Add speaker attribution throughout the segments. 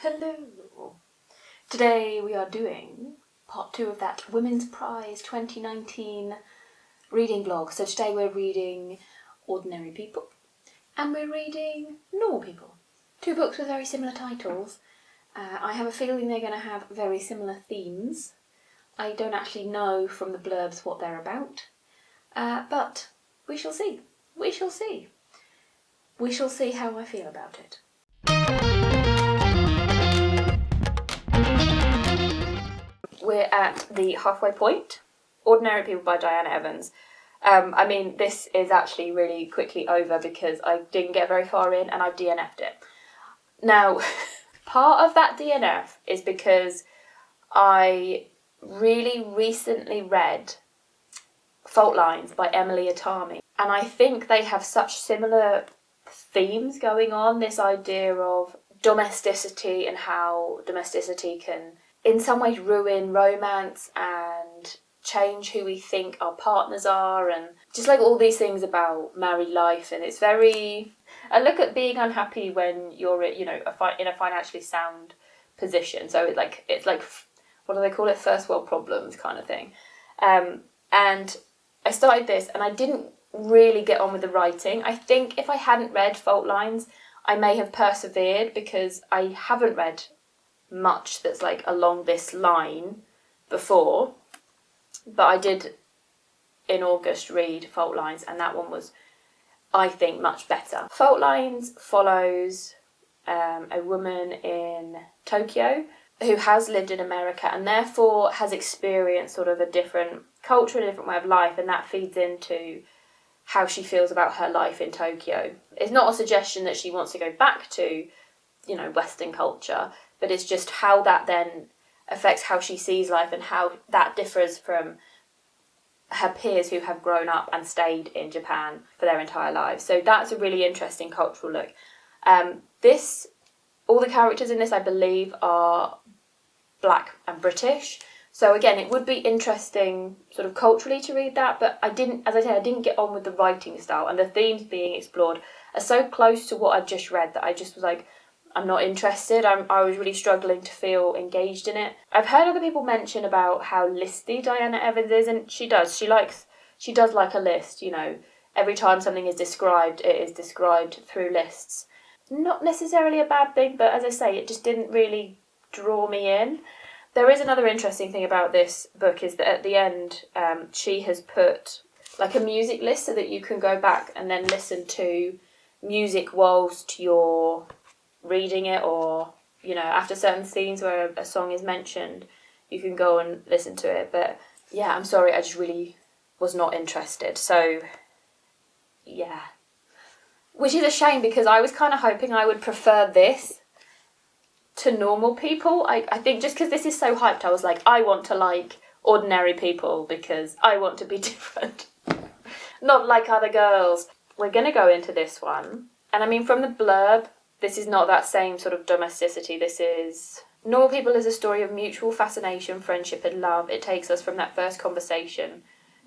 Speaker 1: Hello! Today we are doing part 2 of that Women's Prize 2019 reading vlog. So today we're reading Ordinary People and we're reading Normal People. 2 books with very similar titles. I have a feeling they're going to have very similar themes. I don't actually know from the blurbs what they're about, but we shall see. We shall see. We shall see how I feel about it. We're at the halfway point. Ordinary People by Diana Evans. This is actually really quickly over because I didn't get very far in and I've DNF'd it. Now, part of that DNF is because I really recently read Fault Lines by Emily Itami, and I think they have such similar themes going on, this idea of domesticity and how domesticity can in some ways ruin romance and change who we think our partners are, and just like all these things about married life. And it's very a look at being unhappy when you're in a financially sound position. So it's like what do they call it, first world problems kind of thing. And I started this and I didn't really get on with the writing. I think if I hadn't read Fault Lines I may have persevered, because I haven't read much that's like along this line before, but I did in August read Fault Lines, and that one was, I think, much better. Fault Lines follows a woman in Tokyo who has lived in America and therefore has experienced sort of a different culture and a different way of life, and that feeds into how she feels about her life in Tokyo. It's not a suggestion that she wants to go back to, Western culture, but it's just how that then affects how she sees life and how that differs from her peers who have grown up and stayed in Japan for their entire lives. So that's a really interesting cultural look. All the characters in this, I believe, are Black and British. So again, it would be interesting sort of culturally to read that, but I didn't get on with the writing style, and the themes being explored are so close to what I've just read that I just was like, I'm not interested. I was really struggling to feel engaged in it. I've heard other people mention about how listy Diana Evans is, and she does. She does like a list, Every time something is described, it is described through lists. Not necessarily a bad thing, but as I say, it just didn't really draw me in. There is another interesting thing about this book, is that at the end, she has put like a music list so that you can go back and then listen to music whilst you're reading it, or after certain scenes where a song is mentioned, you can go and listen to it. But yeah, I'm sorry, I just really was not interested. So yeah, which is a shame, because I was kind of hoping I would prefer this to Normal People. I think just because this is so hyped, I was like, I want to like Ordinary People because I want to be different, not like other girls. We're going to go into this one, and from the blurb, this is not that same sort of domesticity. This is Normal People is a story of mutual fascination, friendship and love. It takes us from that first conversation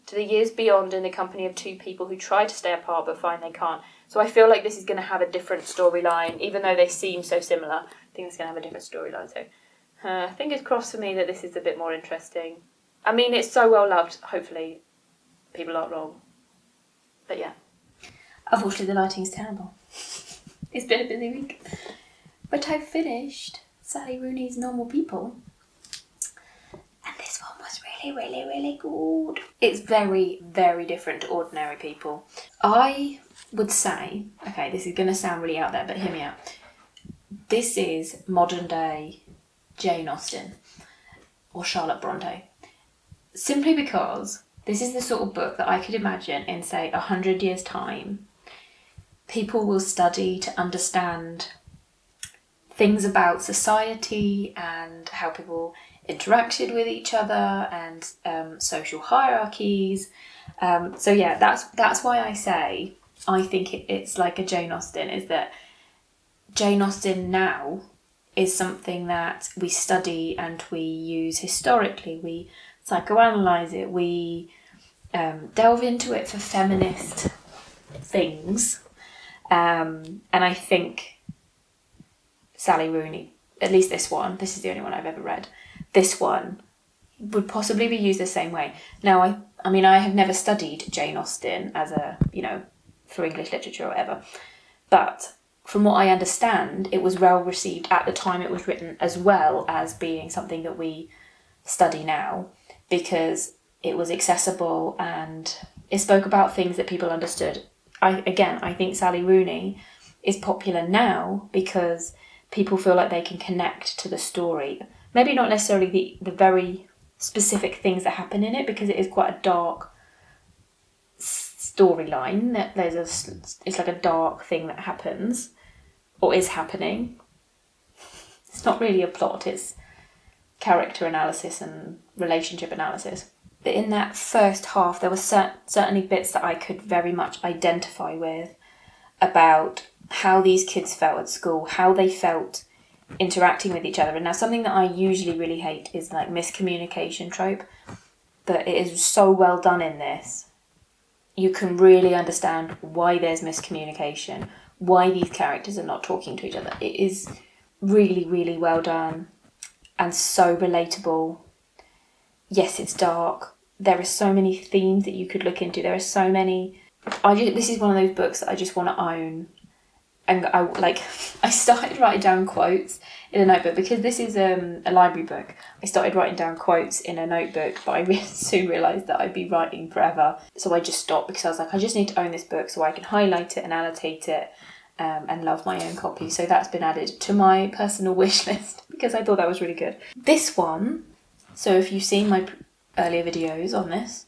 Speaker 1: to the years beyond in the company of 2 people who try to stay apart but find they can't. So I feel like this is going to have a different storyline, even though they seem so similar. I think it's going to have a different storyline. So fingers crossed for me that this is a bit more interesting. It's so well loved. Hopefully people aren't wrong. But yeah. Unfortunately, the lighting is terrible. It's been a busy week. But I've finished Sally Rooney's Normal People. And this one was really, really, really good. It's very, very different to Ordinary People. I would say, okay, this is going to sound really out there, but hear me out. This is modern day Jane Austen or Charlotte Bronte. Simply because this is the sort of book that I could imagine in, say, 100 years' time, people will study to understand things about society and how people interacted with each other and social hierarchies. So yeah, that's why I say I think it's like a Jane Austen, is that Jane Austen now is something that we study and we use historically. We psychoanalyze it. We delve into it for feminist things. And I think Sally Rooney at least this one, this is the only one I've ever read, this one would possibly be used the same way. Now, I mean, I have never studied Jane Austen as a, for English literature or whatever, but from what I understand, it was well received at the time it was written, as well as being something that we study now, because it was accessible and it spoke about things that people understood. I think Sally Rooney is popular now because people feel like they can connect to the story. Maybe not necessarily the very specific things that happen in it, because it is quite a dark storyline. It's like a dark thing that happens, or is happening. It's not really a plot, it's character analysis and relationship analysis. But in that first half, there were certainly bits that I could very much identify with about how these kids felt at school, how they felt interacting with each other. And now, something that I usually really hate is like miscommunication trope, but it is so well done in this. You can really understand why there's miscommunication, why these characters are not talking to each other. It is really, really well done and so relatable. Yes, it's dark. There are so many themes that you could look into. There are so many. This is one of those books that I just want to own. And I started writing down quotes in a notebook, because this is a library book. I started writing down quotes in a notebook, but I soon realised that I'd be writing forever. So I just stopped, because I was like, I just need to own this book so I can highlight it and annotate it and love my own copy. So that's been added to my personal wish list, because I thought that was really good. This one, so if you've seen my earlier videos on this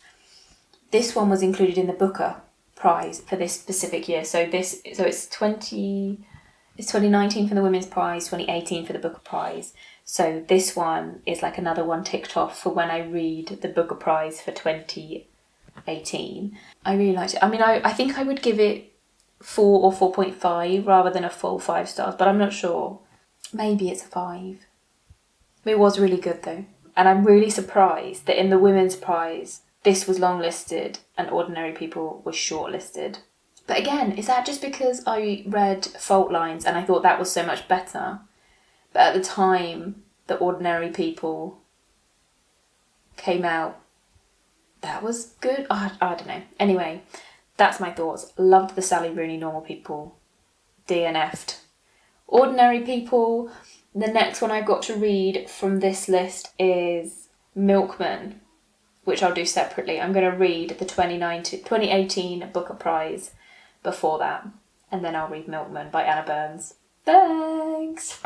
Speaker 1: one was included in the Booker Prize for this specific year. So it's 2019 for the Women's Prize, 2018 for the Booker Prize. So this one is like another one ticked off for when I read the Booker Prize for 2018. I really liked it. I mean, I think I would give it 4 or 4.5 rather than a full 5 stars, but I'm not sure. Maybe it's a 5. It was really good though. And I'm really surprised that in the Women's Prize, this was longlisted and Ordinary People was shortlisted. But again, is that just because I read Fault Lines and I thought that was so much better? But at the time that Ordinary People came out, that was good? I don't know. Anyway, that's my thoughts. Loved the Sally Rooney Normal People. DNF'd. Ordinary People. The next one I've got to read from this list is Milkman, which I'll do separately. I'm going to read the 2018 Booker Prize before that, and then I'll read Milkman by Anna Burns. Thanks!